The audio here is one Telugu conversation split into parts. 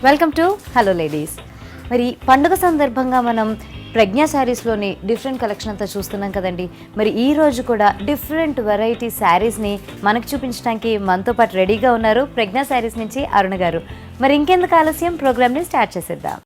Welcome to hello ladies. మరి పండుగ సందర్భంగా మనం ప్రజ్ఞా శారీస్లోని డిఫరెంట్ కలెక్షన్ అంతా చూస్తున్నాం కదండి. మరి ఈ రోజు కూడా డిఫరెంట్ వెరైటీ శారీస్ని మనకు చూపించడానికి మనతో పాటు రెడీగా ఉన్నారు ప్రజ్ఞా శారీస్ నుంచి అరుణ గారు. మరి ఇంకెందుకు ఆలస్యం, ప్రోగ్రామ్ని స్టార్ట్ చేసేద్దాం.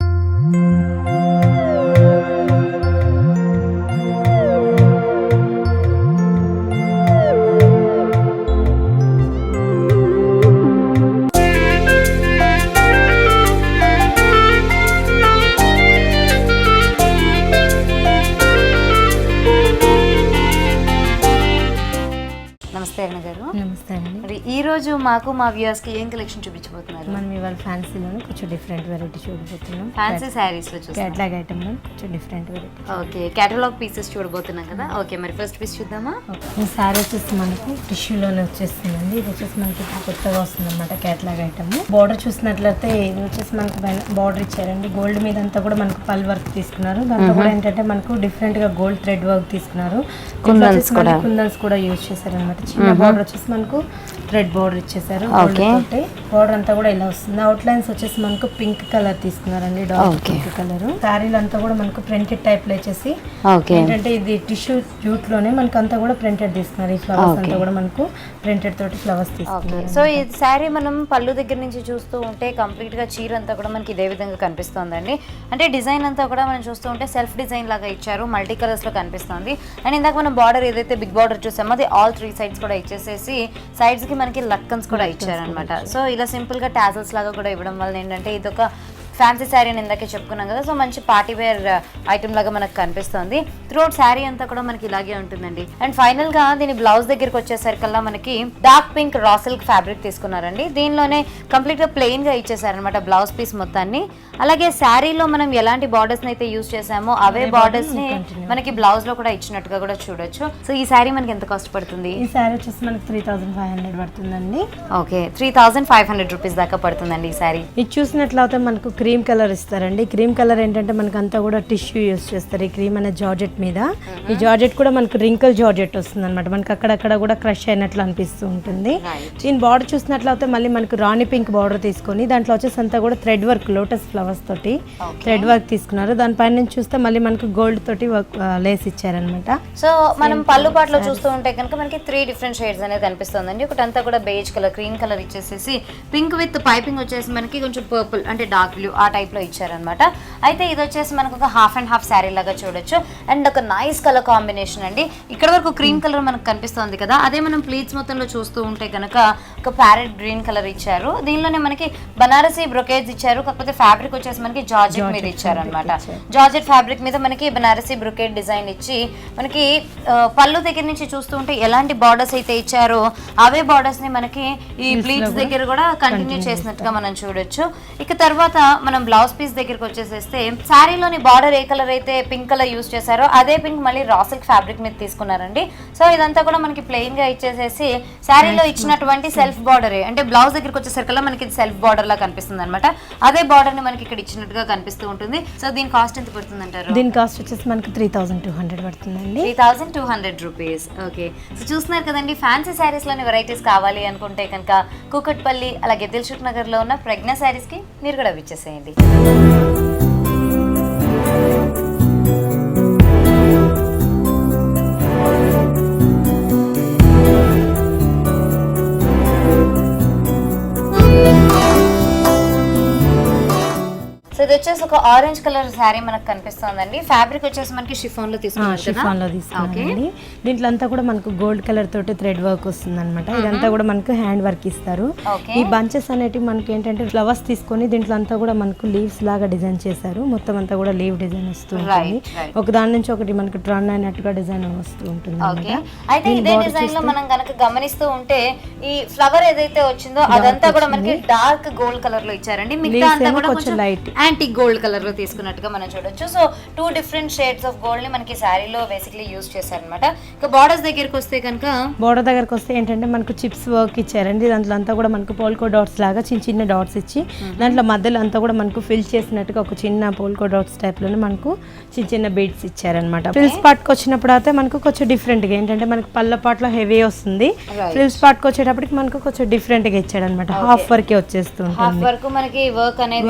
నమస్తే అరుణ గారు. నమస్తే అండి. మరి ఈ రోజు మాకు మా వ్యూయర్స్కి ఏం కలెక్షన్ చూపించబోతున్నారు? మనం ఇవాళ ఫ్యాన్సీలోనే కొంచెం డిఫరెంట్ వెరైటీ చూడబోతున్నాం. ఫ్యాన్సీ శారీస్లో చూస్తాం. క్యాటలాగ్ ఐటమ్లో కొంచెం different variety. Okay, catalogue pieces చూడబోతున్నాం కదా. ఓకే, మరి ఫస్ట్ పీస్ చూద్దామా? ఈ శారీ వచ్చేసి మనకు టిష్యూలోనే వచ్చేస్తుందండి. ఇది వచ్చేసి మనకి కొత్తగా వస్తుంది అనమాట కేటలాగ్ ఐటమ్. బార్డర్ చూసినట్లయితే ఇది వచ్చేసి మనకు బార్డర్ ఇచ్చారండి. గోల్డ్ మీద అంతా కూడా మనకు పల్ వర్క్ తీసుకున్నారు. దాంట్లో కూడా ఏంటంటే మనకు డిఫరెంట్ గా గోల్డ్ థ్రెడ్ వర్క్ తీసుకున్నారు. కుందన్స్ కూడా యూజ్ చేశారు అనమాట. చిన్న బార్డర్ వచ్చేసి మనకు రెడ్ బార్డర్ ఇచ్చేసారు. బార్డర్ అంతా కూడా ఇలా వస్తుంది. అవుట్ లైన్స్ వచ్చేసి మనకు పింక్ కలర్ తీసుకున్నారండి, డార్క్ పింక్ కలర్. శారీలు అంతా కూడా మనకు ప్రింటెడ్ టైప్ లో వచ్చేసి ఏంటంటే ఇది టిష్యూ జూట్ లోనే మనకు అంతా కూడా ప్రింటెడ్ తీసుకున్నారు. ఈ ఫ్లవర్స్ అంతా కూడా మనకు ప్రింటెడ్ తోటి ఫ్లవర్స్ తీసుకున్నారు. సో ఈ శారీ మనం పళ్ళు దగ్గర నుంచి చూస్తూ ఉంటే కంప్లీట్ గా చీర అంతా కూడా మనకి ఇదే విధంగా కనిపిస్తోందండి. అంటే డిజైన్ అంతా కూడా మనం చూస్తూ ఉంటే సెల్ఫ్ డిజైన్ లాగా ఇచ్చారు, మల్టీ కలర్స్ లో కనిపిస్తుంది. అండ్ ఇందాక మనం బార్డర్ ఏదైతే బిగ్ బార్డర్ చూసామో అది ఆల్ 3 సైడ్స్ కూడా ఇచ్చేసేసి సైడ్స్ కి మనకి లక్కన్స్ కూడా ఇచ్చారనమాట. సో ఇలా సింపుల్ గా టాజల్స్ లాగా కూడా ఇవ్వడం వల్ల ఏంటంటే ఇదొక ఫ్యాన్సీ శారీ అని ఇందాకే చెప్పుకున్నాం కదా. సో మంచి పార్టీ వేర్ ఐటమ్ లాగా మనకు కనిపిస్తుంది. త్రూఅవుట్ శారీ అంతా కూడా మనకి ఇలాగే ఉంటుందండి. అండ్ ఫైనల్ గా దీని బ్లౌజ్ దగ్గరికి వచ్చేసరికల్లా మనకి dark pink raw silk fabric తీసుకున్నారండి. దీనిలోనే కంప్లీట్ గా ప్లెయిన్ గా ఇచ్చేసారనమాట బ్లౌజ్ పీస్ మొత్తాన్ని. అలాగే శారీలో మనం ఎలాంటి బార్డర్స్ అయితే యూజ్ చేసామో అవే బార్డర్స్ ని మనకి బ్లౌజ్ లో కూడా ఇచ్చినట్టుగా కూడా చూడొచ్చు. సో ఈ శారీ మనకి ఎంత కాస్ట్ పడుతుంది? ఈ శారీ వచ్చేసి మనకి 3500 పడుతుందండి. ఓకే, 3500 రూపీస్ దాకా పడుతుందండి ఈ శారీ. ఇది చూసినట్లయితే మనకు క్రీమ్ కలర్ ఇస్తారండి. క్రీమ్ కలర్ ఏంటంటే మనకు అంతా కూడా టిష్యూ యూస్ చేస్తారు. ఈ క్రీమ్ అనే జార్జెట్ మీద. ఈ జార్జెట్ కూడా మనకు రింకల్ జార్జెట్ వస్తుంది అనమాట. మనకి అక్కడక్కడ కూడా క్రష్ అయినట్లు అనిపిస్తూ ఉంటుంది. దీని బార్డర్ చూసినట్లయితే మళ్ళీ మనకు రాణి పింక్ బార్డర్ తీసుకొని దాంట్లో వచ్చేసి అంతా కూడా థ్రెడ్ వర్క్, లోటస్ ఫ్లవర్స్ తోటి థ్రెడ్ వర్క్ తీసుకున్నారు. దానిపైన నుంచి చూస్తే మళ్ళీ మనకు గోల్డ్ తోటి లేస్ ఇచ్చారనమాట. సో మనం పళ్ళు పాటలో చూస్తూ ఉంటే కనుక మనకి 3 డిఫరెంట్ షేడ్స్ అనేది కనిపిస్తుందండి. ఒకటంతా కూడా బేజ్ కలర్, క్రీమ్ కలర్ ఇచ్చేసేసి పింక్ విత్ పైపింగ్ వచ్చేసి మనకి కొంచెం పర్పుల్ అంటే డార్క్ బ్లూ ఆ టైప్ లో ఇచ్చారనమాట. అయితే ఇది వచ్చేసి మనకు ఒక హాఫ్ అండ్ హాఫ్ శారీ లాగా చూడొచ్చు. అండ్ ఒక నైస్ కలర్ కాంబినేషన్ అండి. ఇక్కడ వరకు క్రీమ్ కలర్ మనకు కనిపిస్తుంది కదా, అదే మనం ప్లీట్స్ మొత్తంలో చూస్తూ ఉంటే కనుక ఒక ప్యారెట్ గ్రీన్ కలర్ ఇచ్చారు. దీనిలోనే మనకి బనారసీ బ్రొకేట్స్ ఇచ్చారు. కాకపోతే ఫ్యాబ్రిక్ వచ్చేసి మనకి జార్జెట్ మీద ఇచ్చారనమాట. జార్జెట్ ఫ్యాబ్రిక్ మీద మనకి బనారసీ బ్రొకేట్ డిజైన్ ఇచ్చి మనకి పళ్ళు దగ్గర నుంచి చూస్తూ ఉంటే ఎలాంటి బార్డర్స్ అయితే ఇచ్చారో అవే బార్డర్స్ ని మనకి ఈ ప్లీట్స్ దగ్గర కూడా కంటిన్యూ చేసినట్టుగా మనం చూడొచ్చు. ఇక తర్వాత మనం బ్లౌజ్ పీస్ దగ్గరికి వచ్చేసేస్తే శారీలోని బార్డర్ ఏ కలర్ అయితే పింక్ కలర్ యూస్ చేశారో అదే పింక్ మళ్ళీ రా సిల్క్ ఫ్యాబ్రిక్ మీద తీసుకున్నారండి. సో ఇదంతా కూడా మనకి ప్లెయిన్ గా ఇచ్చేసేసి శారీలో ఇచ్చినటువంటి సెల్ఫ్ బార్డర్ అంటే బ్లౌజ్ దగ్గరికి వచ్చేసరికల్లా మనకి సెల్ఫ్ బార్డర్ లా కనిపిస్తుంది అనమాట. అదే బార్డర్ ని మనకి ఇక్కడ ఇచ్చినట్టుగా కనిపిస్తూ ఉంటుంది. సో దీని కాస్ట్ ఎంత పడుతుంది అంటారు? దీని కాస్ట్ వచ్చేసి మనకి 3200 పడుతుందండి. 3200 రూపీస్. ఓకే, సో చూస్తున్నారు కదండి, ఫ్యాన్సీ శారీస్ లోని వెరైటీస్ కావాలి అనుకుంటే కనుక కూకట్పల్లి అలాగే దిల్సుఖ్ నగర్ లో ఉన్న ప్రజ్ఞా శారీస్ కి మీరు కూడా విచ్చేసేయండి. ఇది వచ్చేసి ఒక ఆరెంజ్ కలర్ శారీ మనకు కనిపిస్తుందండి. ఫ్యాబ్రిక్ వచ్చేసి మనకి షిఫాన్ లో తీసుకున్నాం. దీంట్లో అంతా కూడా మనకు గోల్డ్ కలర్ తోటి థ్రెడ్ వర్క్ వస్తుంది అనమాట. ఇదంతా కూడా మనకు హ్యాండ్ వర్క్ ఇస్తారు. ఈ బంచెస్ అనేటివి మనకి ఏంటంటే ఫ్లవర్స్ తీసుకొని దీంట్లో అంతా కూడా మనకు లీవ్స్ లాగా డిజైన్ చేశారు. మొత్తం అంతా కూడా లీవ్ డిజైన్ వస్తూ ఉంటుంది. ఒక దాని నుంచి ఒకటి మనకు టర్న్ అయినట్టుగా డిజైన్ వస్తూ ఉంటుంది. అయితే ఇదే డిజైన్ లో మనం కనుక గమనిస్తూ ఉంటే ఈ ఫ్లవర్ ఏదైతే వచ్చిందో అదంతా కూడా మనకి డార్క్ గోల్డ్ కలర్ లో ఇచ్చారండి. మిగతా అంతా కూడా కొంచెం light antique gold gold colour లో తీసుకున్నట్టుగా మనం చూడొచ్చు. So 2 different shades of gold ని మనకి శారీలో బేసిక్లీ యూజ్ చేశారనమాట. ఇక బార్డర్స్ దగ్గరికి వస్తే కనుక బోర్డర్ దగ్గరకు వస్తే ఏంటంటే మనకు చిప్స్ వర్క్ ఇచ్చారండి. దాంట్లో అంతా కూడా మనకు పోల్కో డాట్స్ లాగా చిన్న చిన్న డాట్స్ ఇచ్చి దాంట్లో మధ్యలో అంతా కూడా మనకు ఫిల్ చేసినట్టుగా ఒక చిన్న పోల్కో డాట్స్ టైప్ లోనే మనకు చిన్న చిన్న బీడ్స్ ఇచ్చారనమాట. ఫ్రిల్స్ పార్ట్ కి వచ్చినప్పుడు అయితే మనకు కొంచెం డిఫరెంట్ గా ఏంటంటే మనకు పళ్ళ పార్ట్ లో హెవీ వస్తుంది. ఫ్రిల్స్ పార్ట్ కి వచ్చేటప్పటికి మనకు కొంచెం డిఫరెంట్ గా ఇచ్చాడనమాట. హాఫ్ వర్క్ వచ్చేస్తుంది. హాఫ్ వర్క్ మనకి వర్క్ అనేది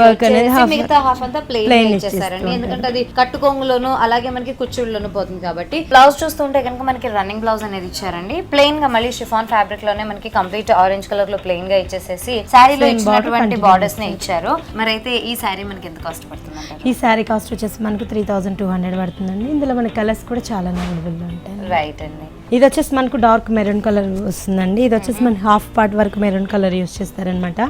మిగతా హాఫ్ అంతా ప్లెయిన్ ఇచ్చేసారండి. ఎందుకంటే అది కట్టుకొంగులోను అలాగే మనకి కుచ్చుళ్ళలోను పోతుంది కాబట్టి. బ్లౌజ్ చూస్తుంటే కనుక మనకి రన్నింగ్ బ్లౌజ్ అనేది ఇచ్చారండి. ప్లెయిన్ గా మళ్ళీ షిఫాన్ ఫ్యాబ్రిక్ లోనే మనకి కంప్లీట్ ఆరెంజ్ కలర్ లో ప్లెయిన్ గా ఇచ్చేసేసి శారీలో ఇచ్చినటువంటి బార్డర్స్ ని ఇచ్చారు. మరి అయితే ఈ శారీ మనకి ఎంత కాస్ట్ పడుతుంది? ఈ శారీ కాస్ట్ వచ్చేసి మనకు 3200 పడుతుందండి. ఇందులో మన కలర్స్ కూడా చాలా అవైలబుల్ ఉంటాయి. రైట్ అండి. ఇది వచ్చేసి మనకు డార్క్ మెరూన్ కలర్ వస్తుందండి. ఇది వచ్చేసి మనకి హాఫ్ పార్ట్ వరకు మెరూన్ కలర్ యూస్ చేస్తారనమాట.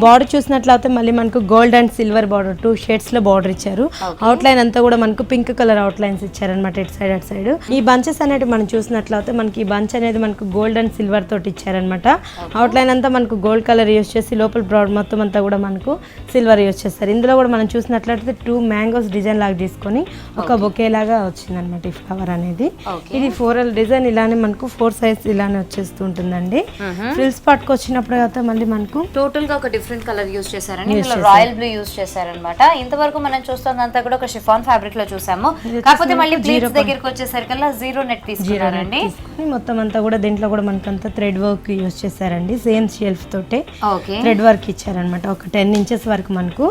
బార్డర్ చూసినట్లయితే మళ్ళీ మనకు gold and silver border 2 shades లో బార్డర్ ఇచ్చారు. అవుట్ లైన్ అంతా కూడా మనకు పింక్ కలర్ అవుట్ లైన్స్ ఇచ్చారనమాట. ఇటు సైడ్ అటు సైడ్ ఈ బంచెస్ అనేవి మనం చూసినట్లయితే మనకి ఈ బంచ్ అనేది మనకు గోల్డ్ అండ్ సిల్వర్ తోటి ఇచ్చారనమాట. అవుట్ లైన్ అంతా మనకు గోల్డ్ కలర్ యూస్ చేసి లోపల బ్రౌడ్ మొత్తం అంతా కూడా మనకు సిల్వర్ యూస్ చేస్తారు. ఇందులో కూడా మనం చూసినట్లయితే 2 మ్యాంగోస్ డిజైన్ లాగా తీసుకొని ఒక బొకే లాగా వచ్చిందనమాట ఈ ఫ్లవర్ అనేది. ఇది ఫ్లోరల్ డిజైన్ ఇలానే మనకు 4 సైజ్ ఇలానే వచ్చేస్తూ ఉంటుందండి. ఫ్రిల్స్ పార్ట్ కి వచ్చినప్పుడు అయితే మళ్ళీ మనకు టోటల్ గా ఒక డిఫరెంట్ కలర్ యూస్ చేశారండి. ఇందులో రాయల్ బ్లూ యూస్ చేశారనమాట. ఇంతవరకు మనం చూస్తున్నంతా కూడా ఒక షిఫాన్ ఫ్యాబ్రిక్ లో చూసాము. కాకపోతే మళ్ళీ ప్లీట్స్ దగ్గరికి వచ్చేసరికల్లా 0 నెట్ తీసుకున్నారండి. మొత్తం అంతా కూడా దీంట్లో కూడా మనకు అంతా థ్రెడ్ వర్క్ యూస్ చేశారండి. సేమ్ షెల్ఫ్ తోటే ఓకే థ్రెడ్ వర్క్ ఇచ్చారనమాట. ఒక 10 ఇంచెస్ వరకు మనకు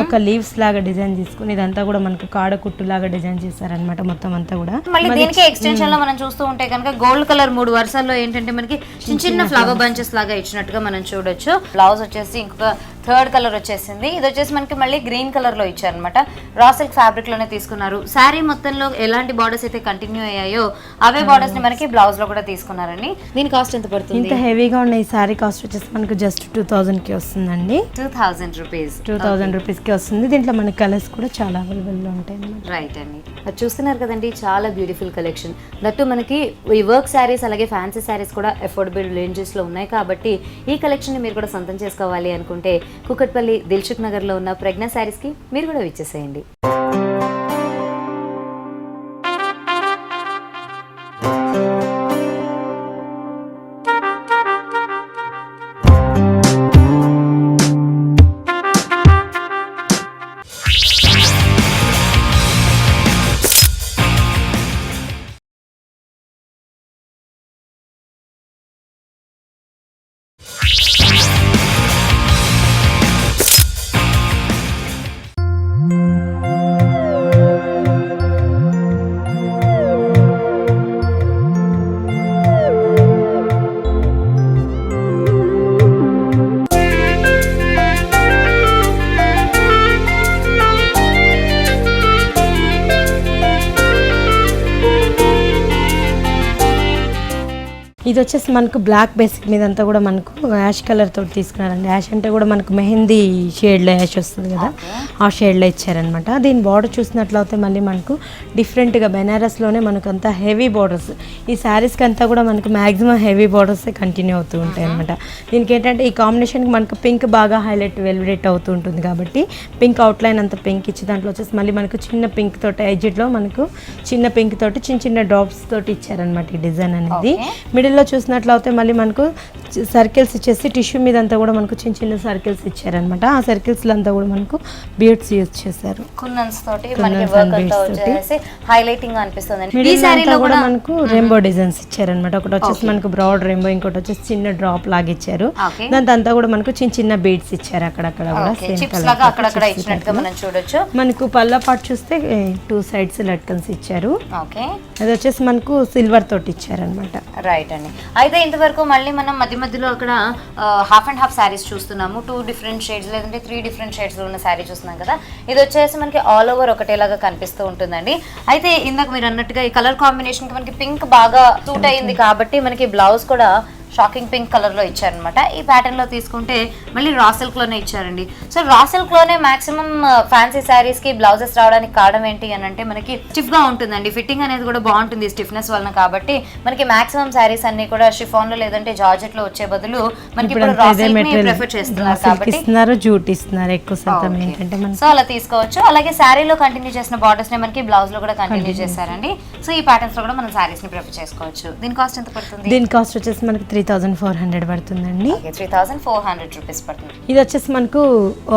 ఒక లీవ్స్ లాగా డిజైన్ తీసుకుని ఇదంతా కూడా మనకు కాడ కుట్టు లాగా డిజైన్ చేశారనమాట. మొత్తం అంతా కూడా మళ్ళీ దీనికి ఎక్స్టెన్షన్ లో మనం చూస్తూ ఉంటే కనుక గోల్డ్ కలర్ 3 వరుసల్లో ఏంటంటే మనకి చిన్న చిన్న ఫ్లవర్ బంచెస్ లాగా ఇచ్చినట్టుగా మనం చూడొచ్చు. బ్లౌజ్ వచ్చేసి ఇంకొక థర్డ్ కలర్ వచ్చేసింది. ఇది వచ్చేసి మనకి మళ్ళీ గ్రీన్ కలర్ లో ఇచ్చారనమాట. రా సిల్క్ ఫ్యాబ్రిక్ లోనే తీసుకున్నారు. శారీ మొత్తంలో ఎలాంటి బార్డర్స్ అయితే కంటిన్యూ అయ్యాయో అవే బార్డర్స్ ని మనకి బ్లౌజ్ లో కూడా తీసుకున్నారండి. దీని కాస్ట్ ఎంత పడుతుంది? ఇంత హెవీగా ఉన్న ఈ శారీ కాస్ట్ వచ్చేసి మనకు జస్ట్ 2000 కి వస్తుందండి. 2000 రూపీస్ 2000 రూపీస్ కి వస్తుంది. దీంట్లో మన కలర్స్ కూడా చాలా అవైలబుల్ లో ఉంటాయి. రైట్ అండి. అది చూస్తున్నారు కదండి, చాలా బ్యూటిఫుల్ కలెక్షన్. దట్టు మనకి ఈ వర్క్ శారీస్ అలాగే ఫ్యాన్సీ శారీస్ కూడా అఫోర్డబుల్ రేంజెస్ లో ఉన్నాయి కాబట్టి ఈ కలెక్షన్ ని మీరు కూడా సొంతం చేసుకోవాలి అనుకుంటే కుకట్పల్లి దిల్సుఖ్ నగర్ లో ఉన్న ప్రజ్ఞా శారీస్ కి మీరు కూడా విచ్చేసేయండి. ఇది వచ్చేసి మనకు బ్లాక్ బేసిక్ మీద అంతా కూడా మనకు యాష్ కలర్ తోటి తీసుకున్నారండి. యాష్ అంటే కూడా మనకు మెహందీ షేడ్లో యాష్ వస్తుంది కదా, ఆ షేడ్లో ఇచ్చారనమాట. దీని బార్డర్ చూసినట్లయితే మళ్ళీ మనకు డిఫరెంట్గా బెనారస్లోనే మనకు అంతా హెవీ బార్డర్స్. ఈ శారీస్కి అంతా కూడా మనకు మ్యాక్సిమం హెవీ బార్డర్స్ కంటిన్యూ అవుతూ ఉంటాయి అనమాట. దీనికి ఏంటంటే ఈ కాంబినేషన్కి మనకు పింక్ బాగా హైలైట్ వెల్వెట్ అవుతూ ఉంటుంది కాబట్టి పింక్ అవుట్లైన్ అంతా పింక్ ఇచ్చి దాంట్లో వచ్చేసి మళ్ళీ మనకు చిన్న పింక్ తోటి ఎడ్జ్లో మనకు చిన్న పింక్ తోటి చిన్న చిన్న డ్రాప్స్ తోటి ఇచ్చారనమాట ఈ డిజైన్ అనేది. మిడిల్లో చూసినట్లయితే మళ్ళీ మనకు సర్కిల్స్ ఇచ్చేసి టిష్యూ మీద అంతా కూడా మనకు చిన్న చిన్న సర్కిల్స్ ఇచ్చారనమాట. ఆ సర్కిల్స్ అంతా కూడా మనకు బీడ్స్ యూజ్ చేశారు. కున్నన్స్ తోటి మనకి వర్క్ అంతా వచ్చేసి హైలైటింగ్ అనిపిస్తుంది. ఈ సారీలో కూడా మనకు రెయిన్బో డిజైన్స్ ఇచ్చారనమాట. ఒకటి వచ్చేసి మనకు బ్రాడ్ రెయిన్బో, ఇంకోటి వచ్చేసి చిన్న డ్రాప్ లాగా ఇచ్చారు. దాంతో అంతా కూడా మనకు చిన్న చిన్న బీడ్స్ ఇచ్చారు అక్కడక్కడ కూడా చిప్స్ లాగా అక్కడక్కడ ఇచ్చినట్టుగా మనం చూడొచ్చు. మనకు పళ్ళ పాటు చూస్తే 2 సైడ్స్ లట్కన్స్ ఇచ్చారు. ఓకే, అది వచ్చేసి మనకు సిల్వర్ తోటి ఇచ్చారనమాట. రైట్ అండి. అయితే ఇంతవరకు మళ్ళీ మనం మధ్య మధ్యలో అక్కడ హాఫ్ అండ్ హాఫ్ శారీస్ చూస్తున్నాము. 2 డిఫరెంట్ షేడ్స్ లేదంటే 3 డిఫరెంట్ షేడ్స్ లో ఉన్న శారీ చూస్తున్నాం కదా. ఇది వచ్చేసి మనకి ఆల్ ఓవర్ ఒకటేలాగా కనిపిస్తూ ఉంటుందండి. అయితే ఇందాక మీరు అన్నట్టుగా ఈ కలర్ కాంబినేషన్ కి మనకి పింక్ బాగా సూట్ అయింది కాబట్టి మనకి బ్లౌజ్ కూడా షాకింగ్ పింక్ కలర్ లో ఇచ్చారనమాట. ఈ ప్యాటర్న్ లో తీసుకుంటే మళ్ళీ రా సిల్క్ లోనే ఇచ్చారండి. సో రా సిల్క్ లోనే మాక్సిమం ఫ్యాన్సీ శారీస్ కి బ్లౌజెస్ రావడానికి కారణం ఏంటి అని అంటే మనకి స్టిఫ్ గా ఉంటుందండి. ఫిట్టింగ్ అనేది కూడా బాగుంటుంది స్టిఫ్నెస్ వలన. కాబట్టి మనకి మాక్సిమం శారీస్ అన్ని కూడా షిఫాన్ లో లేదంటే జార్జెట్ లో వచ్చే బదులు మనకి ఇప్పుడు రా సిల్క్ ని ప్రిఫర్ చేస్తున్నారు కాబట్టి జూట్ ఇస్తున్నారు ఎక్కువ శాతం ఏంటంటే సో అలా తీసుకోవచ్చు. అలాగే శారీలో కంటిన్యూ చేసిన బార్డర్స్ నే మనకి బ్లౌజ్ లో కూడా కంటిన్యూ చేశారండి. సో ఈ ప్యాటర్న్స్ లో కూడా మనం శారీస్ ని ప్రిఫర్ చేసుకోవచ్చు. దీని కాస్ట్ ఎంత పడుతుంది? దీని కాస్ట్ వచ్చేసి మనకి 3400 పడుతుందండి. 3400 రూపీస్ పడుతుంది. ఇది వచ్చేసి మనకు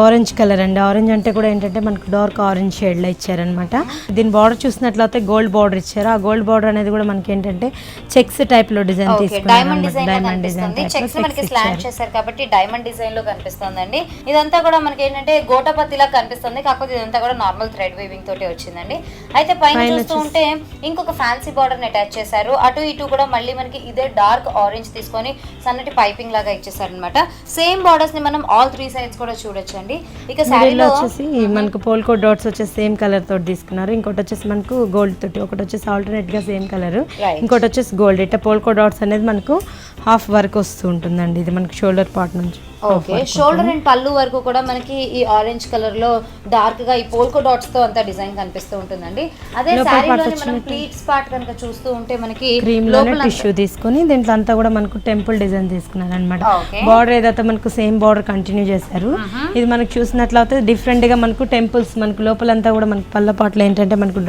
ఆరెంజ్ కలర్ అండి. ఆరెంజ్ అంటే కూడా ఏంటంటే మనకు డార్క్ ఆరెంజ్ షేడ్ లో ఇచ్చారనమాట. దీని బార్డర్ చూసినట్లయితే గోల్డ్ బార్డర్ ఇచ్చారు. ఆ గోల్డ్ బార్డర్ అనేది కూడా మనకి ఏంటంటే చెక్స్ టైప్ లో డిజైన్ తీసుకున్నారు. డైమండ్ డిజైన్ చెక్స్ మనకి స్లాంట్ చేశారు కాబట్టి డైమండ్ డిజైన్ లో కనిపిస్తుందండి. ఇదంతా కూడా మనకి ఏంటంటే గోటపత్తిలా కనిపిస్తుంది. కాకపోతే ఇదంతా కూడా నార్మల్ థ్రెడ్ వీవింగ్ తోటి వచ్చిందండి. అయితే పైన చూస్తూ ఉంటే ఇంకొక ఫ్యాన్సీ బార్డర్ ని అటాచ్ చేశారు. అటు ఇటు కూడా మళ్ళీ మనకి ఇదే డార్క్ ఆరెంజ్ తీసుకొని సన్నటి పైపింగ్ లాగా ఇచ్చేసారు అనమాట. సేమ్ బార్డర్స్ ని మనం ఆల్ 3 సైడ్స్ కూడా చూడొచ్చండి. ఇక శారీలో వచ్చేసి మనకు పోల్కో డాట్స్ వచ్చేసి సేమ్ కలర్ తోటి తీసుకున్నారు. ఇంకోటి వచ్చేసి మనకు గోల్డ్ తోటి, ఒకటి వచ్చేసి ఆల్టర్నేట్ గా సేమ్ కలర్, ఇంకోటి వచ్చేసి గోల్డ్. ఇట్లా పోల్కో డాట్స్ అనేది మనకు హాఫ్ వర్క్ వస్తూ ఉంటుందండి. ఇది మనకి షోల్డర్ పార్ట్ నుంచి ఓకే షోల్డర్ అండ్ పళ్ళు వరకు కూడా మనకి ఈ ఆరెంజ్ కలర్ లో డార్క్ గా ఈ పోల్కో డాట్స్ తో అంతా డిజైన్ కనిపిస్తూ ఉంటుందండి. అదే శారీలోని మనం ప్లీట్స్ పార్ట్ కనుక చూస్తూ ఉంటే మనకి క్రీమ్ లోనే టిష్యూ తీసుకొని దీంట్లో అంతా కూడా మనకు టెంపుల్ డిజైన్ తీసుకున్నారు అనమాట. బార్డర్ ఏదైతే మనకు సేమ్ బార్డర్ కంటిన్యూ చేశారు. ఇది మనకు చూసినట్లయితే డిఫరెంట్ గా మనకు టెంపుల్స్ మనకు లోపలంతా కూడా మనకు పళ్ళ పాటలు ఏంటంటే మనకు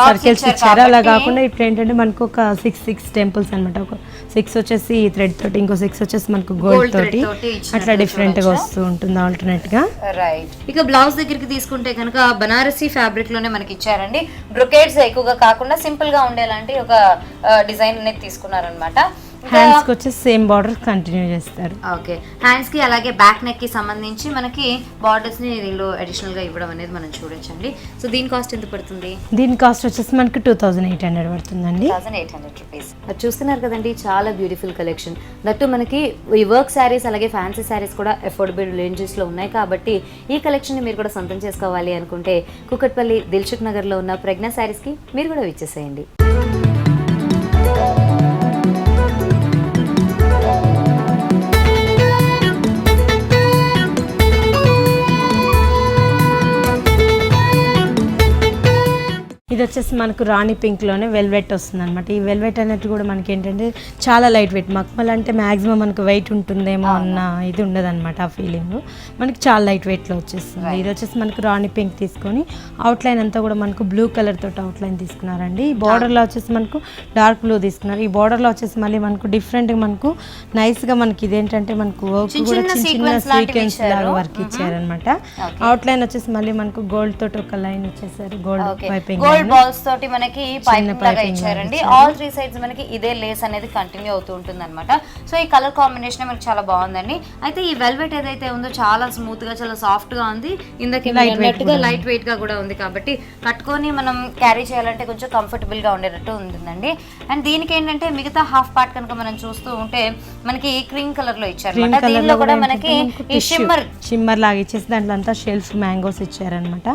సర్కిల్స్ ఇచ్చారు. అలా కాకుండా ఇప్పుడు ఏంటంటే మనకు ఒక 6 టెంపుల్స్ అనమాట. ఒక 6 వచ్చేసి థ్రెడ్ తోటి, ఇంకో 6 వచ్చేసి మనకు గోల్డ్ తోటి అట్లా డిఫరెంట్ గా వస్తూ ఉంటుంది ఆల్టర్నేట్ గా. రైట్. ఇక బ్లౌజ్ దగ్గరికి తీసుకుంటే కనుక బనారసీ ఫ్యాబ్రిక్ లోనే మనకి ఇచ్చారండి. బ్రొకేడ్స్ ఎక్కువగా కాకుండా సింపుల్ గా ఉండేలాంటి ఒక డిజైన్ అనేది తీసుకున్నారనమాట. హ్యాండ్స్ కి వచ్చి సేమ్ బార్డర్ కంటిన్యూ చేస్తారు. ఓకే హ్యాండ్స్ కి అలాగే బ్యాక్ నెక్ కి సంబంధించి మనకి బార్డర్స్ ని దీనిలో అడిషనల్ గా ఇవ్వడం అనేది మనం చూడొచ్చండి. సో దీని కాస్ట్ ఎంత పడుతుంది? దీని కాస్ట్ వచ్చేసి మనకి 2800 పడుతుందండి. 2800 రూపీస్. అది చూస్తున్నారు కదండి, చాలా బ్యూటిఫుల్ కలెక్షన్. దట్టు మనకి ఈ వర్క్ శారీస్ అలాగే ఫ్యాన్సీ శారీస్ కూడా అఫోర్డబుల్ రేంజెస్ లో ఉన్నాయి. కాబట్టి ఈ కలెక్షన్ ని మీరు కూడా సొంతం చేసుకోవాలి అనుకుంటే కుకట్పల్లి దిల్సుఖ్ నగర్ లో ఉన్న ప్రజ్ఞ శారీస్ కి మీరు కూడా విచ్చేసేయండి. ఇది వచ్చేసి మనకు రాణి పింక్ లోనే వెల్వెట్ వస్తుంది అనమాట. ఈ వెల్వెట్ అనేది కూడా మనకి ఏంటంటే చాలా లైట్ వెయిట్. మక్మల్ అంటే మాక్సిమం మనకు వెయిట్ ఉంటుందేమో అన్న ఇది ఉండదు అనమాట. ఆ ఫీలింగ్ మనకి చాలా లైట్ వెయిట్ లో వచ్చేస్తుంది. ఇది వచ్చేసి మనకు రాణి పింక్ తీసుకొని అవుట్లైన్ అంతా కూడా మనకు బ్లూ కలర్ తోటి అవుట్లైన్ తీసుకున్నారండి. ఈ బార్డర్ లో వచ్చేసి మనకు డార్క్ బ్లూ తీసుకున్నారు. ఈ బార్డర్ లో వచ్చేసి మళ్ళీ మనకు డిఫరెంట్ గా మనకు నైస్ గా మనకి ఇదేంటంటే మనకు వర్క్ కూడా చిన్న చిన్న సీక్వెన్స్ లాగా వర్క్ ఇచ్చారనమాట. అవుట్లైన్ వచ్చేసి మళ్ళీ మనకు గోల్డ్ తోటి ఒక లైన్ ఇచ్చేసారు. గోల్డ్ పైపింగ్ బాల్స్ తోటి మనకి పైపింగ్ లాగా ఇచ్చారండి. ఆల్ 3 సైడ్స్ మనకి ఇదే లేస్ అనేది కంటిన్యూ అవుతూ ఉంటుంది అనమాట. సో ఈ కలర్ కాంబినేషన్ మనకి చాలా బాగుందండి. అయితే ఈ వెల్వెట్ ఏదైతే ఉందో చాలా స్మూత్ గా చాలా సాఫ్ట్ గా ఉంది. ఇందకి లైట్ వెయిట్ గా కూడా ఉంది. కాబట్టి కట్టుకొని మనం క్యారీ చేయాలంటే కొంచెం కంఫర్టబుల్ గా ఉండేటట్టు ఉంటుందండి. అండ్ దీనికి ఏంటంటే మిగతా హాఫ్ పార్ట్ కనుక మనం చూస్తూ ఉంటే మనకి క్రీమ్ కలర్ లో ఇచ్చారు. దీనిలో కూడా మనకి ఈ షిమ్మర్ లాగా ఇచ్చేసి దాంట్లో అంతా షెల్ఫ్ మ్యాంగోస్ ఇచ్చారనమాట.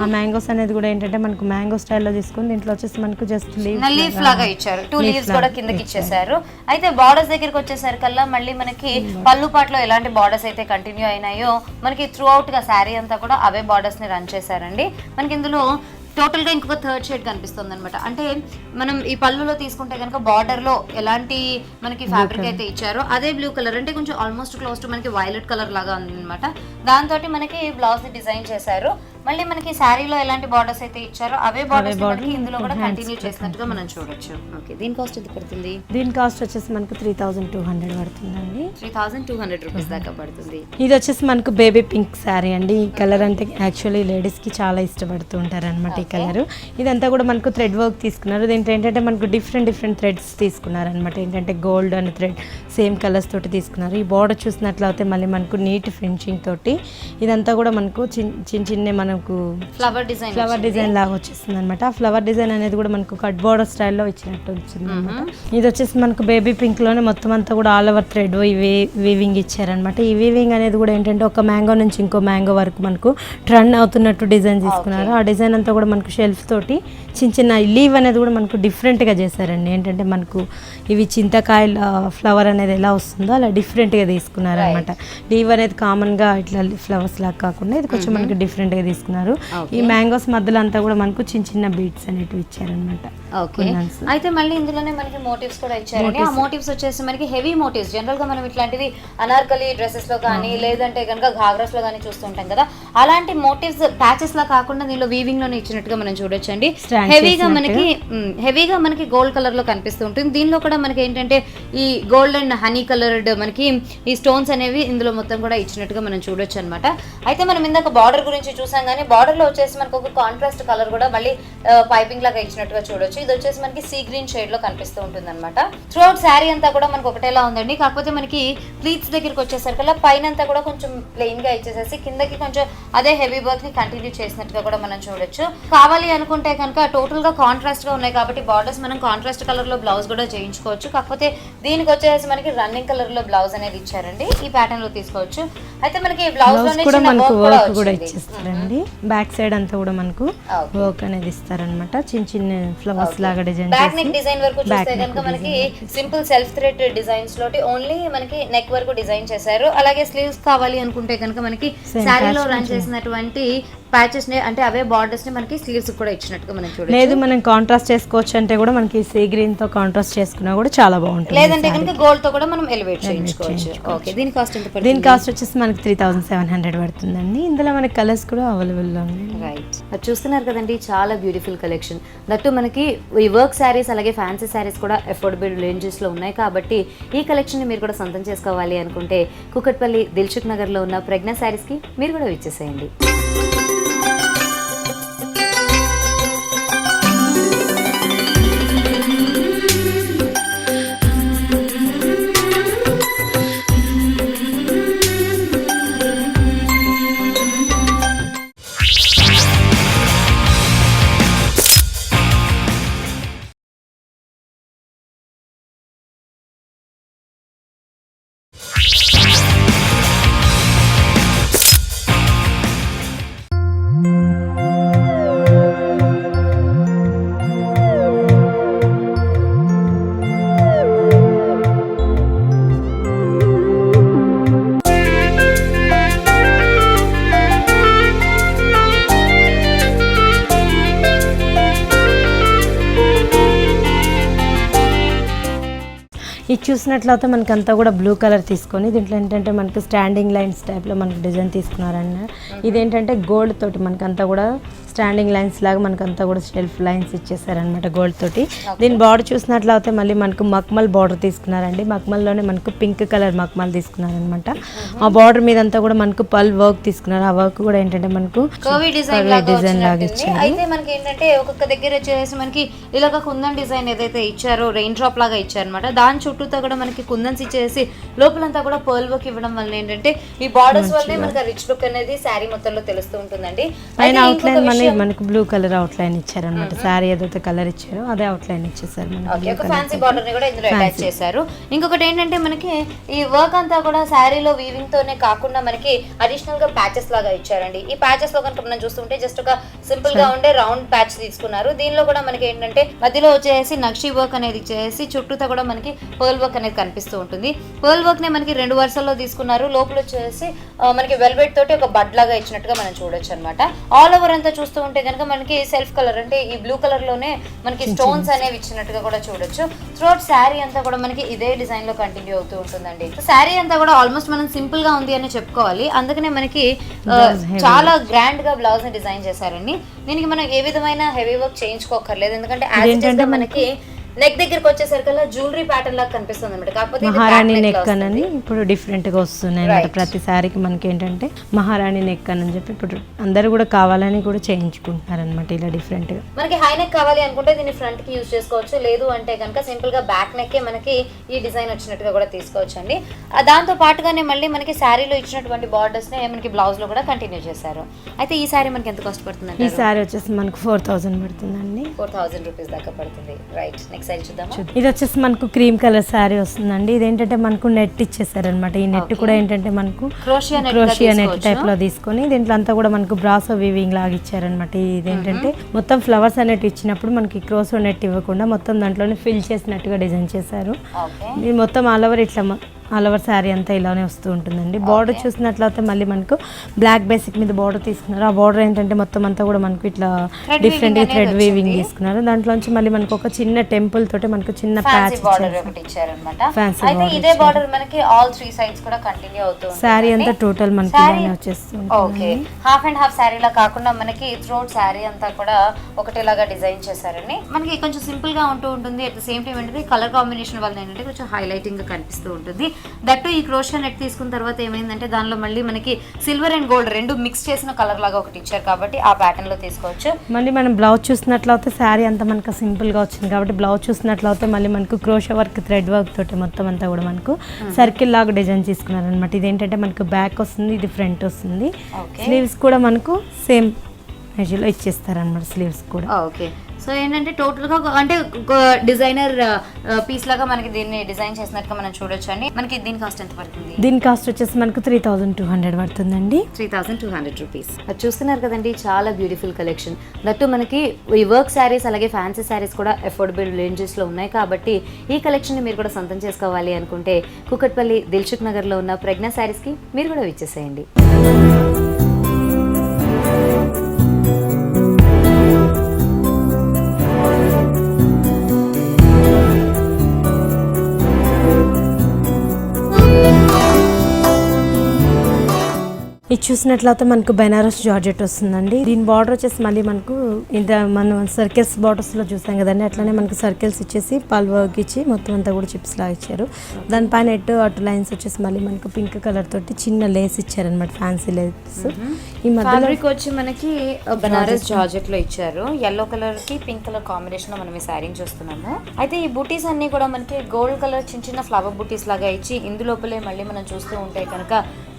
ఆ మ్యాంగోస్ అనేది కూడా ఏంటంటే మనకు మ్యాంగో స్టైల్లో తీసుకుని దీంట్లో వచ్చేసి మనకు జస్ట్ లీఫ్ లాగా ఇచ్చారు. 2 లీవ్స్ కూడా కిందకి ఇచ్చేసారు. అయితే బార్డర్స్ దగ్గరికి వచ్చేసరికల్లా మళ్ళీ మనకి పళ్ళు పాటలో ఎలాంటి బార్డర్స్ అయితే కంటిన్యూ అయినాయో మనకి త్రూ అవుట్ గా శారీ అంతా కూడా అవే బార్డర్స్ ని రన్ చేశారండి. మనకి ఇందులో టోటల్ గా ఇంకొక థర్డ్ షేడ్ కనిపిస్తుంది అనమాట. అంటే మనం ఈ పళ్ళులో తీసుకుంటే కనుక బార్డర్ లో ఎలాంటి మనకి ఫ్యాబ్రిక్ అయితే ఇచ్చారో అదే బ్లూ కలర్ అంటే కొంచెం ఆల్మోస్ట్ క్లోజ్ టు మనకి వైలెట్ కలర్ లాగా ఉంది అనమాట. దాంతో మనకి బ్లౌజ్ ని డిజైన్ చేశారు. మళ్ళీ మనకి శారీలో ఎలాంటి బార్డర్స్ అయితే ఇచ్చారో అవే బార్డర్స్ మనకి ఇందులో కూడా కంటిన్యూ చేసినట్టుగా మనం చూడొచ్చు. ఓకే దీని కాస్ట్ ఎంత పడుతుంది? దీని కాస్ట్ వచ్చేసి మనకు 3200 పడుతుందండి. 3200 రూపీస్ దాకా పడుతుంది. ఇది వచ్చేసి మనకు బేబీ పింక్ శారీ అండి. ఈ కలర్ అంటే యాక్చువల్లీ లేడీస్ కి చాలా ఇష్టపడుతూ ఉంటారు అనమాట. ఈ కలర్ ఇదంతా కూడా మనకు థ్రెడ్ వర్క్ తీసుకున్నారు. దీంట్లో ఏంటంటే మనకు డిఫరెంట్ థ్రెడ్స్ తీసుకున్నారు అనమాట. ఏంటంటే gold and thread same colours తోటి తీసుకున్నారు. ఈ బార్డర్ చూసినట్లయితే మళ్ళీ మనకు నీట్ ఫినిషింగ్ తోటి ఇదంతా కూడా మనకు చిన్న మనకు ఫ్లవర్ డిజైన్ లాగా వచ్చేస్తుంది అనమాట. ఆ ఫ్లవర్ డిజైన్ అనేది కూడా మనకు కట్ బార్డర్ స్టైల్లో ఇచ్చినట్టు వచ్చింది అనమాట. ఇది వచ్చేసి మనకు బేబీ పింక్ లోనే మొత్తం అంతా కూడా ఆల్ ఓవర్ థ్రెడ్ వీవింగ్ ఇచ్చారనమాట. ఈ వీవింగ్ అనేది కూడా ఏంటంటే ఒక మ్యాంగో నుంచి ఇంకో మ్యాంగో వరకు మనకు టర్న్ అవుతున్నట్టు డిజైన్ తీసుకున్నారు. ఆ డిజైన్ అంతా కూడా మనకు షెల్ఫ్ తోటి చిన్న చిన్న లీవ్ అనేది కూడా మనకు డిఫరెంట్గా చేశారండి. ఏంటంటే మనకు ఇవి చింతకాయల ఫ్లవర్ అనేది ఎలా వస్తుందో అలా డిఫరెంట్గా తీసుకున్నారు అనమాట. లీవ్ అనేది కామన్గా ఇట్లా ఫ్లవర్స్ లాగా కాకుండా ఇది కొంచెం మనకి డిఫరెంట్గా తీసుకున్నారు. ఈ మ్యాంగోస్ మధ్యలో అంతా కూడా మనకు చిన్న చిన్న బీట్స్ అనేటివి ఇచ్చారనమాట. ఓకే, అయితే మళ్ళీ ఇందులోనే మనకి మోటివ్స్ కూడా ఇచ్చారండి. ఆ మోటివ్స్ వచ్చేసి మనకి హెవీ మోటివ్స్. జనరల్ గా మనం ఇట్లాంటివి అనార్కలి డ్రెస్సెస్ లో కానీ లేదంటే కనుక ఘాగ్రాస్ లో కానీ చూస్తుంటాం కదా, అలాంటి మోటివ్స్ ప్యాచెస్ లా కాకుండా దీనిలో వీవింగ్ లోనే ఇచ్చినట్టుగా మనం చూడొచ్చండి. హెవీగా మనకి గోల్డ్ కలర్ లో కనిపిస్తూ ఉంటుంది. దీనిలో కూడా మనకి ఏంటంటే ఈ గోల్డ్ అండ్ హనీ కలర్డ్ మనకి ఈ స్టోన్స్ అనేవి ఇందులో మొత్తం కూడా ఇచ్చినట్టుగా మనం చూడొచ్చు అనమాట. అయితే మనం ఇందాక బార్డర్ గురించి చూసాం కానీ బార్డర్ లో వచ్చేసి మనకు ఒక కాంట్రాస్ట్ కలర్ కూడా మళ్ళీ పైపింగ్ లాగా ఇచ్చినట్టుగా చూడొచ్చు. ఇది వచ్చేసి మనకి సీ గ్రీన్ షేడ్ లో కనిపిస్తూ ఉంటుంది అనమాట. త్రూ అవుట్ శారీ అంతా కూడా మనకు ఒకటేలా ఉందండి. కాకపోతే మనకి ప్లీట్స్ దగ్గరికి వచ్చేసరికల్లా పైన అంతా కూడా కొంచెం ప్లెయిన్ గా ఇచ్చేసేసి కిందకి కొంచెం అదే హెవీ వర్క్ ని కంటిన్యూ చేసినట్టుగా కూడా మనం చూడొచ్చు. కావాలి అనుకుంటే కనుక టోటల్ గా కాంట్రాస్ట్ గా ఉన్నాయి కాబట్టి బార్డర్స్ మనం కాంట్రాస్ట్ కలర్ లో బ్లౌజ్ కూడా చేయించుకోవచ్చు. కాకపోతే దీనికి వచ్చేసి మనకి రన్నింగ్ కలర్ లో బ్లౌజ్ అనేది ఇచ్చారండి. ఈ ప్యాటర్న్ లో తీసుకోవచ్చు. అయితే మనకి బ్లౌజ్ లోనే వర్క్ కూడా ఇచ్చేస్తారండి. బ్యాక్ సైడ్ అంతా కూడా మనకు వర్క్ అనేది ఇస్తారనమాట. చిన్న చిన్న ఫ్లవర్స్ లాగా డిజైన్. బ్యాక్ నెక్ డిజైన్ వరకు చూస్తే కనుక మనకి సింపుల్ సెల్ఫ్ థ్రెడ్ డిజైన్స్ లోటి ఓన్లీ మనకి నెక్ వరకు డిజైన్ చేశారు. అలాగే స్లీవ్స్ కావాలి అనుకుంటే కనుక మనకి శారీలో రన్ చేసినటువంటి ప్యాచెస్ ని అంటే అవే బార్డర్స్ ని మనకి స్లీవ్స్ కూడా ఇచ్చినట్టుగా మనం చూడొచ్చు. లేదు మనం కాంట్రాస్ట్ చేసుకోవచ్చు అంటే కూడా మనకి సీ గ్రీన్ తో కాంట్రాస్ట్ చేసుకున్నా కూడా చాలా బాగుంటుంది. లేదంటే కనుక గోల్డ్ తో కూడా మనం ఎలివేట్ చేయించుకోవచ్చు. ఓకే, దీని కాస్ట్ ఎంత పడుతుంది? దీని కాస్ట్ వచ్చేసి మనకి 3700 పడుతుందండి. ఇందులో మనకి కలర్స్ కూడా అవైలబుల్ లో ఉన్నాయి. రైట్, అది చూస్తున్నారు కదండి, చాలా బ్యూటిఫుల్ కలెక్షన్. దట్టు మనకి ఈ వర్క్ శారీస్ అలాగే ఫ్యాన్సీ శారీస్ కూడా అఫోర్డబుల్ రేంజెస్ లో ఉన్నాయి. కాబట్టి ఈ కలెక్షన్ ని మీరు కూడా సొంతం చేసుకోవాలి అనుకుంటే కుకట్పల్లి దిల్సుఖ్ నగర్ లో ఉన్న ప్రజ్ఞ శారీస్ కి మీరు కూడా విచ్చేసేయండి. ఇది చూసినట్లయితే మనకి అంతా కూడా బ్లూ కలర్ తీసుకొని దీంట్లో ఏంటంటే మనకి స్టాండింగ్ లైన్స్ టైప్లో మనకి డిజైన్ తీసుకున్నారన్న. ఇదేంటంటే గోల్డ్ తోటి మనకంతా కూడా స్టాండింగ్ లైన్స్ లాగా మనకంతా కూడా షెల్ఫ్ లైన్స్ ఇచ్చేసారనమాట గోల్డ్ తోటి. దీని బార్డర్ చూసినట్లయితే మళ్ళీ మనకు మక్మల్ బార్డర్ తీసుకున్నారండి. మక్మల్లోనే మనకు పింక్ కలర్ మక్మల్ తీసుకున్నారనమాట. ఆ బార్డర్ మీద అంతా కూడా మనకు పల్ వర్క్ తీసుకున్నారు. ఆ వర్క్ కూడా ఏంటంటే మనకు డిజైన్ లాగా ఇచ్చారు. అయితే మనకి ఏంటంటే ఒక్కొక్క దగ్గర వచ్చేసి మనకి ఇలాగ కుందన్ డిజైన్ ఏదైతే ఇచ్చారో రెయిన్ డ్రాప్ లాగా ఇచ్చారనమాట. దాని చుట్టూతో కూడా మనకి కుందన్స్ ఇచ్చేసి లోపలంతా కూడా పర్ల్ వర్క్ ఇవ్వడం వల్ల ఏంటంటే ఈ బార్డర్స్ వల్లే మనకి రిచ్ లుక్ అనేది శారీ మొత్తంలో తెలుస్తూ ఉంటుందండి. పైన అవుట్లైన్ మనకి బ్లూ కలర్ అవుట్లైన్ ఇచ్చారనమాట. శారీ ఏదైతే కలర్ ఇచ్చారో అదే అవుట్లైన్ ఇచ్చేసారు. ఒక ఫ్యాన్సీ బార్డర్ ని కూడా ఇందులో అటాచ్ చేశారు. ఇంకొకటి ఏంటంటే మనకి ఈ వర్క్ అంతా కూడా శారీలో వీవింగ్ తోనే కాకుండా మనకి అడిషనల్ గా ప్యాచెస్ లాగా ఇచ్చారండి. ఈ ప్యాచెస్ లో కనుక మనం చూస్తుంటే జస్ట్ ఒక సింపుల్ గా ఉండే రౌండ్ ప్యాచ్ తీసుకున్నారు. దీనిలో కూడా మనకి ఏంటంటే మధ్యలో వచ్చేసి నక్షి వర్క్ అనేది ఇచ్చేసి చుట్టూతో కూడా మనకి పర్ల్ వర్క్ అనేది కనిపిస్తూ ఉంటుంది. పర్ల్ వర్క్ ని మనకి 2 వరుసల్లో తీసుకున్నారు. లోపల వచ్చేసి మనకి వెల్వెట్ తోటి ఒక బడ్ లాగా ఇచ్చినట్టుగా మనం చూడొచ్చు అనమాట. ఆల్ ఓవర్ అంతా చూస్తూ ఉంటే కనుక మనకి సెల్ఫ్ కలర్ అంటే ఈ బ్లూ కలర్ లోనే మనకి స్టోన్స్ అనేవి ఇచ్చినట్టుగా కూడా చూడొచ్చు. త్రూఅవుట్ శారీ అంతా కూడా మనకి ఇదే డిజైన్ లో కంటిన్యూ అవుతూ ఉంటుందండి. శారీ అంతా కూడా ఆల్మోస్ట్ మనం సింపుల్ గా ఉంది అని చెప్పుకోవాలి. అందుకనే మనకి చాలా గ్రాండ్ గా బ్లౌజ్ ని డిజైన్ చేశారండి. దీనికి మనం ఏ విధమైన హెవీ వర్క్ చేయించుకోకర్లేదు. ఎందుకంటే మనకి నెక్ దగ్గరికి వచ్చేసరికల్లా జ్యువెలరీ ప్యాటర్న్ లాగా కనిపిస్తుంది అనమాట. కాకపోతే మహారాణి నెక్ అని ఇప్పుడు డిఫరెంట్ గా వస్తున్నాయి అన్నమాట. ప్రతి సారికి మనకి ఏంటంటే మహారాణి నెక్ అని చెప్పి ఇప్పుడు అందరూ కూడా కావాలని కూడా చేయించుకుంటున్నారు అనమాట. ఇలా డిఫరెంట్ గా మనకి హై నెక్ కావాలి అనుకుంటే దీన్ని ఫ్రంట్ కి యూజ్ చేసుకోవచ్చు. లేదు అంటే కనుక సింపుల్ గా బ్యాక్ నెక్ మనకి ఈ డిజైన్ వచ్చినట్టుగా కూడా తీసుకోవచ్చు అండి. దాంతో పాటుగానే మళ్ళీ మనకి శారీలో ఇచ్చినటువంటి బార్డర్స్ నే మనకి బ్లౌజ్ లో కూడా కంటిన్యూ చేశారు. అయితే ఈ శారీ మనకి ఎంత కాస్ట్ పడుతుంది? ఈ శారీ వచ్చేసి మనకు 4000 పడుతుందండి. 4000 రూపీస్ దాకా పడుతుంది. రైట్, నెక్స్ట్ సారీ చూద్దామా. ఇది వచ్చేసి మనకు క్రీమ్ కలర్ శారీ వస్తుందండి. ఇదేంటంటే మనకు నెట్ ఇచ్చేసారనమాట. ఈ నెట్ కూడా ఏంటంటే మనకు క్రోషియా నెట్ టైప్ లో తీసుకొని దీంట్లో అంతా కూడా మనకు బ్రాసో వీవింగ్ లాగా ఇచ్చారనమాట. ఇదేంటంటే మొత్తం ఫ్లవర్స్ అనేవి ఇచ్చినప్పుడు మనకి క్రోషియా నెట్ ఇవ్వకుండా మొత్తం దాంట్లోనే ఫిల్ చేసినట్టుగా డిజైన్ చేశారు. ఇది మొత్తం ఆల్ ఓవర్ ఇట్లా ఆల్ ఓవర్ శారీ అంతా ఇలానే వస్తూ ఉంటుందండి. బార్డర్ చూసినట్లయితే మళ్ళీ మనకు బ్లాక్ బేసిక్ మీద బార్డర్ తీసుకున్నారు. ఆ బార్డర్ ఏంటంటే మొత్తం అంతా కూడా మనకు ఇట్లా డిఫరెంట్ థ్రెడ్ వీవింగ్ తీసుకున్నారు. దాంట్లోంచి మళ్ళీ మనకు ఒక చిన్న టెంపుల్ తోటి మనకు చిన్న ప్యాచ్ అయితే ఇదే బార్డర్ మనకి ఆల్ 3 సైడ్స్ కూడా కంటిన్యూ అవుతుంది. శారీ అంతా టోటల్ మనకి ఇలానే వచ్చేస్తుంది. Okay, half and half sari లా కాకుండా మనకి త్రోట్ శారీ అంతా కూడా ఒకటేలాగా డిజైన్ చేశారండి. మనకి కొంచెం సింపుల్ గా ఉంటూ ఉంటుంది. అట్ ద సేమ్ టైం ఏంటంటే కలర్ కాంబినేషన్ వల్ల ఏంటంటే కొంచెం హైలైటింగ్ గా కనిపిస్తూ ఉంటుంది. దట్టు ఈ క్రోషియా నెట్ తీసుకున్న తర్వాత ఏమైందంటే దానిలో మళ్ళీ మనకి సిల్వర్ అండ్ గోల్డ్ రెండు మిక్స్ చేసిన కలర్ లాగా ఒకటి ఇచ్చారు కాబట్టి ఆ ప్యాటర్న్ లో తీసుకోవచ్చు. మళ్ళీ మనం బ్లౌజ్ చూసినట్లయితే శారీ అంతా మనకు సింపుల్ గా వచ్చింది కాబట్టి బ్లౌజ్ చూసినట్లయితే మళ్ళీ మనకు క్రోషియా వర్క్ థ్రెడ్ వర్క్ తోటి మొత్తం అంతా కూడా మనకు సర్కిల్ లాగా డిజైన్ చేసుకున్నారు అనమాట. ఇదేంటంటే మనకు బ్యాక్ వస్తుంది, ఇది ఫ్రంట్ వస్తుంది. స్లీవ్స్ కూడా మనకు సేమ్ మెజర్లో ఇచ్చేస్తారనమాట స్లీవ్స్ కూడా. ఓకే, సో ఏంటంటే టోటల్గా అంటే డిజైనర్ పీస్ లాగా మనకి దీన్ని డిజైన్ చేసినట్టుగా మనం చూడొచ్చు అండి. మనకి దీని కాస్ట్ ఎంత పడుతుంది? దీని కాస్ట్ వచ్చేసి మనకు 3200 పడుతుందండి. 3200 రూపీస్. అది చూస్తున్నారు కదండి, చాలా బ్యూటిఫుల్ కలెక్షన్. దట్టు మనకి ఈ వర్క్ శారీస్ అలాగే ఫ్యాన్సీ శారీస్ కూడా అఫోర్డబుల్ రేంజెస్లో ఉన్నాయి కాబట్టి ఈ కలెక్షన్ని మీరు కూడా సొంతం చేసుకోవాలి అనుకుంటే కూకట్పల్లి దిల్సుఖ్ నగర్లో ఉన్న ప్రజ్ఞా శారీస్కి మీరు కూడా విచ్చేసేయండి. ఇది చూసినట్లయితే మనకు బెనారస్ జార్జెట్ వస్తుందండి. దీని బార్డర్ వచ్చేసి మళ్ళీ మనకు ఇంత మనం సర్కిల్స్ బార్డర్స్ లో చూసాం కదండి, అట్లానే మనకు సర్కిల్స్ ఇచ్చేసి పల్ వర్క్ ఇచ్చి మొత్తం అంతా కూడా చిప్స్ లాగా ఇచ్చారు. దానిపైన అటు లైన్స్ వచ్చేసి మళ్ళీ మనకు పింక్ కలర్ తోటి చిన్న లేస్ ఇచ్చారనమాట, ఫ్యాన్సీ లేస్. ఈ మధ్యలో వచ్చి మనకి బెనారస్ జార్జెట్ లో ఇచ్చారు. ఎల్లో కలర్ కి పింక్ కలర్ కాంబినేషన్ లో మనం ఈ శారీ చూస్తున్నాము. అయితే ఈ బూటీస్ అన్ని కూడా మనకి గోల్డ్ కలర్ చిన్న చిన్న ఫ్లవర్ బూటీస్ లాగా ఇచ్చి ఇందులోపలే మళ్ళీ మనం చూస్తూ ఉంటే కనుక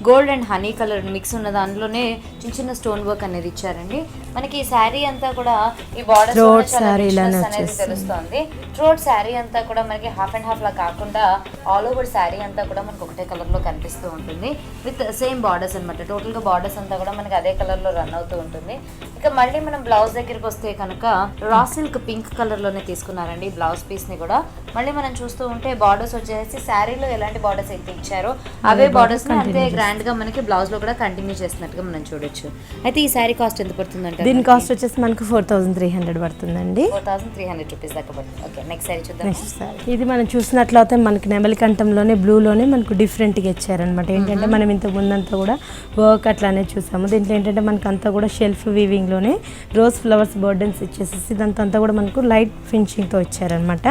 gold and honey colour mix ఉన్న దాంట్లోనే చిన్న చిన్న స్టోన్ వర్క్ అనేది ఇచ్చారండి. మనకి ఈ శారీ అంతా కూడా ఈ బార్డర్ అనేది తెలుస్తుంది. థ్రోట్ శారీ అంతా కూడా మనకి హాఫ్ అండ్ హాఫ్ లా కాకుండా ఆల్ ఓవర్ శారీ అంతా కూడా మనకి ఒకటే కలర్ లో కనిపిస్తూ ఉంటుంది విత్ సేమ్ బార్డర్స్ అనమాట. టోటల్ గా బార్డర్స్ అంతా కూడా మనకి అదే కలర్ లో రన్ అవుతూ ఉంటుంది. ఇక మళ్ళీ మనం బ్లౌజ్ దగ్గరికి వస్తే కనుక రా సిల్క్ పింక్ కలర్ లోనే తీసుకున్నారండి బ్లౌజ్ పీస్ ని కూడా. మళ్ళీ మనం చూస్తూ ఉంటే బార్డర్స్ వచ్చేసి శారీలో ఎలాంటి బార్డర్స్ అయితే ఇచ్చారో అవే బార్డర్స్ ని అంతే గ్రాండ్ గా మనకి బ్లౌజ్ లో కూడా కంటిన్యూ చేస్తున్నట్టుగా మనం చూడొచ్చు. అయితే ఈ శారీ కాస్ట్ ఎంత పడుతుందంటే దీని కాస్ట్ వచ్చేసి మనకు 4300 పడుతుందండి. 4300 రూపీస్ దాకా పడుతుంది. ఓకే, నెక్స్ట్ శారీ చూద్దాం. ఇది మనం చూసినట్లయితే మనకి నెమలికంఠంలోనే బ్లూలోనే మనకు డిఫరెంట్ గా ఇచ్చారనమాట. ఏంటంటే మనం ఇంతకు ముందంతా కూడా వర్క్ అట్లానే చూసాము. దీంట్లో ఏంటంటే మనకు అంతా కూడా షెల్ఫ్ వీవింగ్ లోనే రోజ్ ఫ్లవర్స్ బర్డన్స్ ఇచ్చేసి ఇదంతా కూడా మనకు లైట్ ఫినిషింగ్ తో ఇచ్చారనమాట.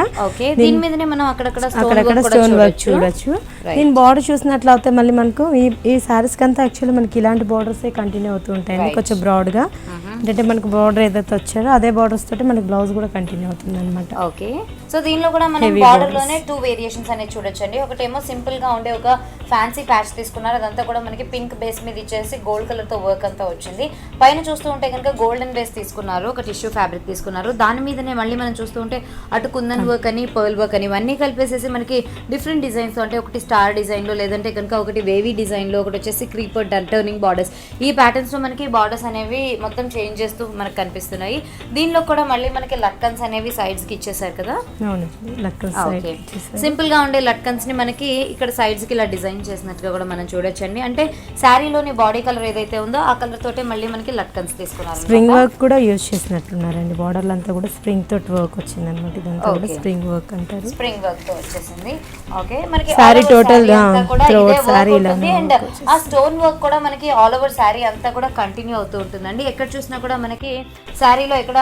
దీని మీదనే మనం అక్కడక్కడ స్టోన్ వర్క్ చూడొచ్చు. దీని బార్డర్ చూసినట్లయితే మళ్ళీ మనకు ఈ సారీస్ కంతా యాక్చువల్లీ మనకి ఇలాంటి బార్డర్స్ కంటిన్యూ అవుతూ ఉంటాయండి, కొంచెం బ్రాడ్ గా. అంటే మనకు బార్డర్ ఏదైతే వచ్చారో అదే బార్డర్స్ తోటి మనకి బ్లౌజ్ కూడా కంటిన్యూ అవుతుంది అనమాట. ఓకే, సో దీనిలో కూడా మనం బార్డర్ లోనే 2 వేరియేషన్స్ అనేది చూడొచ్చండి. ఒకటేమో సింపుల్ గా ఉండే ఒక ఫ్యాన్సీ ప్యాచ్ తీసుకున్నారు, అదంతా కూడా మనకి పింక్ బేస్ మీద ఇచ్చేసి గోల్డ్ కలర్ తో వర్క్ అంతా వచ్చింది. పైన చూస్తూ ఉంటే కనుక గోల్డెన్ బేస్ తీసుకున్నారు, ఒక టిష్యూ ఫ్యాబ్రిక్ తీసుకున్నారు. దాని మీదనే మళ్ళీ మనం చూస్తూ ఉంటే అటు కుందన్ వర్క్ అని పర్ల్ వర్క్ అని ఇవన్నీ కలిపేసేసి మనకి డిఫరెంట్ డిజైన్స్, అంటే ఒకటి స్టార్ డిజైన్ లో, లేదంటే కనుక ఒకటి వేవీ డిజైన్ లో, ఒకటి వచ్చేసి క్రీపర్ టర్నింగ్ బార్డర్స్. ఈ ప్యాటర్న్స్ లో మనకి బార్డర్స్ అనేవి మొత్తం చేంజ్ చేస్తూ మనకు కనిపిస్తున్నాయి. దీనిలో కూడా మళ్ళీ మనకి లట్కన్స్ అనేవి సైడ్స్ కి ఇచ్చేసారు కదా. సింపుల్ గా ఉండే లట్కన్స్ ని మనకి ఇక్కడ సైడ్స్ కి ఇలా డిజైన్ చేసినట్టుగా కూడా మనం చూడొచ్చండి. అంటే శారీలోని బాడీ కలర్ ఏదైతే ఉందో ఆ కలర్ తోటే మళ్ళీ మనకి లట్కన్స్ తీసుకున్నారు. స్ప్రింగ్ వర్క్ కూడా యూజ్ చేసినట్టున్నారండి. బార్డర్ అంతా కూడా స్ప్రింగ్ తోటి వర్క్ వచ్చింది అనమాట. ఇదంతా కూడా స్ప్రింగ్ వర్క్ అంటారు. స్ప్రింగ్ వర్క్ తో వచ్చేసింది. ఓకే, మనకి సారీ టోటల్ అండ్ ఆ స్టోన్ వర్క్ కూడా మనకి ఆల్ ఓవర్ శారీ అంతా కూడా కంటిన్యూ అవుతూ ఉంటుందండి. ఎక్కడ చూసినా కూడా మనకి శారీలో ఎక్కడ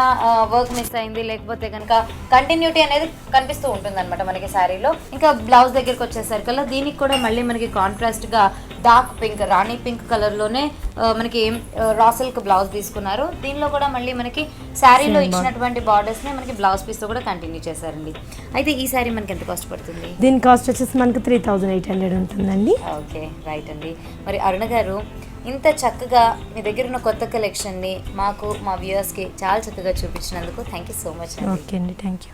వర్క్ మిస్ అయింది లేకపోతే కనుక కంటిన్యూటీ అనేది కనిపిస్తూ ఉంటుంది అనమాట మనకి శారీలో. ఇంకా బ్లౌజ్ దగ్గరికి వచ్చేసరికల్లా దీనికి కూడా మళ్ళీ మనకి కాంట్రాస్ట్ గా డార్క్ పింక్, రాణి పింక్ కలర్ లోనే మనకి రా సిల్క్ బ్లౌజ్ తీసుకున్నారు. దీనిలో కూడా మళ్ళీ మనకి శారీలో ఇచ్చినటువంటి బార్డర్స్ ని మనకి బ్లౌజ్ పీస్ తో కూడా కంటిన్యూ చేశారండి. అయితే ఈ శారీ మనకి ఎంత కాస్ట్ పడుతుంది? దీని కాస్ట్ వచ్చేసి మనకి 3800 ఉంటుందండి. ఓకే, రైట్ అండి. మరి అరుణ గారు, ఇంత చక్కగా మీ దగ్గర ఉన్న కొత్త కలెక్షన్ని మాకు మా వ్యూవర్స్కి చాలా చక్కగా చూపించినందుకు thank you so much. Okay అండి, థ్యాంక్ యూ.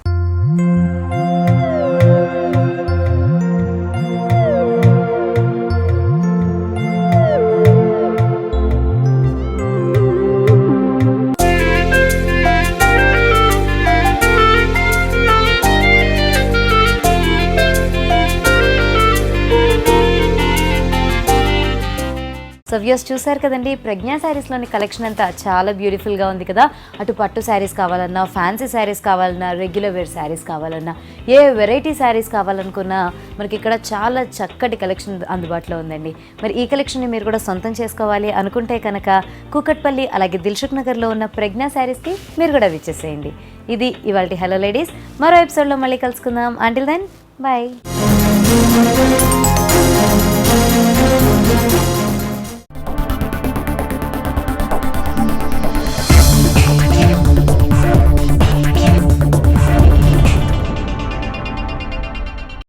వ్యూస్ చూసారు కదండి, ప్రజ్ఞా శారీస్లోని కలెక్షన్ అంతా చాలా బ్యూటిఫుల్గా ఉంది కదా. అటు పట్టు శారీస్ కావాలన్నా, ఫ్యాన్సీ శారీస్ కావాలన్నా, రెగ్యులర్ వేర్ శారీస్ కావాలన్నా, ఏ వెరైటీ శారీస్ కావాలనుకున్నా మనకి ఇక్కడ చాలా చక్కటి కలెక్షన్ అందుబాటులో ఉందండి. మరి ఈ కలెక్షన్ని మీరు కూడా సొంతం చేసుకోవాలి అనుకుంటే కనుక కూకట్పల్లి అలాగే దిల్సుఖ్ నగర్లో ఉన్న ప్రజ్ఞా శారీస్కి మీరు కూడా విచ్చేసేయండి. ఇది ఇవాల్టి హలో లేడీస్. మరో ఎపిసోడ్లో మళ్ళీ కలుసుకుందాం. Until then bye.